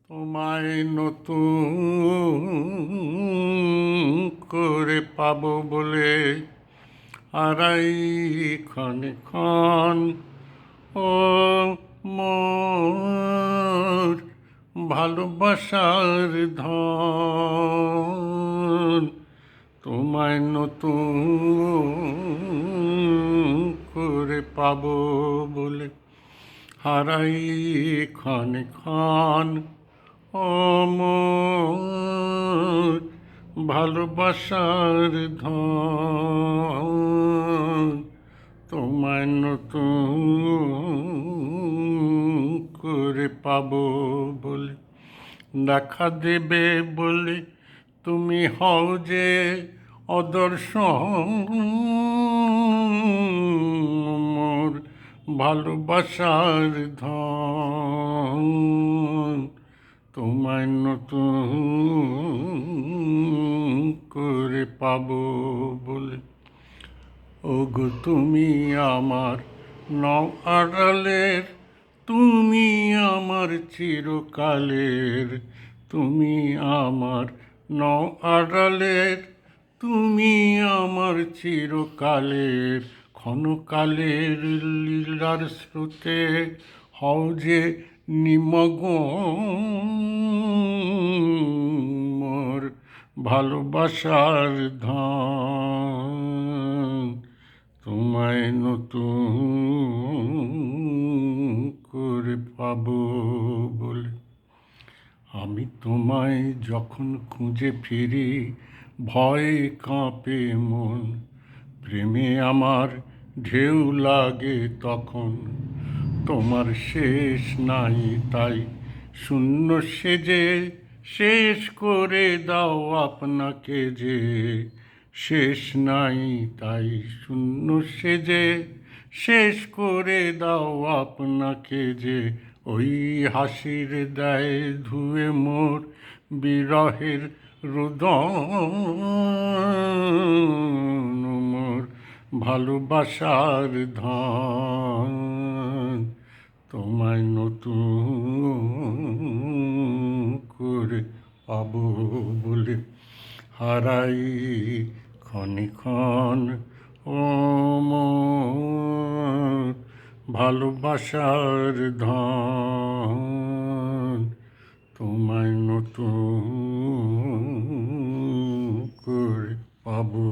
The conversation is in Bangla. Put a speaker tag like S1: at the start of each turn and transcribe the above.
S1: তোমায় নতুন করে পাবো বলে হারাই ক্ষণে ক্ষণ। ও মোর ভালোবাসার ধন, তোমায় নতুন করে পাবো বলে হারাই ক্ষণে ক্ষণ। ও মোর ভালোবাসার ধন, তোমায় নতুন করে পাবো বলে, দেখা দেবে বলে তুমি হও যে অদর্শন। মোর ভালোবাসার ধন, তোমায় নতুন করে পাবো বলে। ওগো তুমি আমার নও আড়ালের, তুমি আমার চিরকালের। তুমি আমার নও আড়ালের, তুমি আমার চিরকালের। ক্ষণকালের লীলার স্রোতে হও যে নিমগ্ন। মোর ভালোবাসার ধন, তোমায় নতুন করে পাবো বলে। আমি তোমায় যখন খুঁজে ফিরি ভয়ে কাঁপে মন। প্রেমে আমার ঢেউ লাগে তখন, তোমার শেষ নাই তাই শূন্য সেজে শেষ করে দাও আপনাকে যে। শেষ নাই তাই শূন্য সেজে শেষ করে দাও আপনাকে যে। ওই হাসির দেয় ধুয়ে মোর বিরহের রুদন। মোর ভালোবাসার ধন, তোমায় নতুন করে পাবো বলে হারাই ক্ষণে ক্ষণ। ও মোর ভালোবাসার ধন, তোমায় নতুন করে পাবো।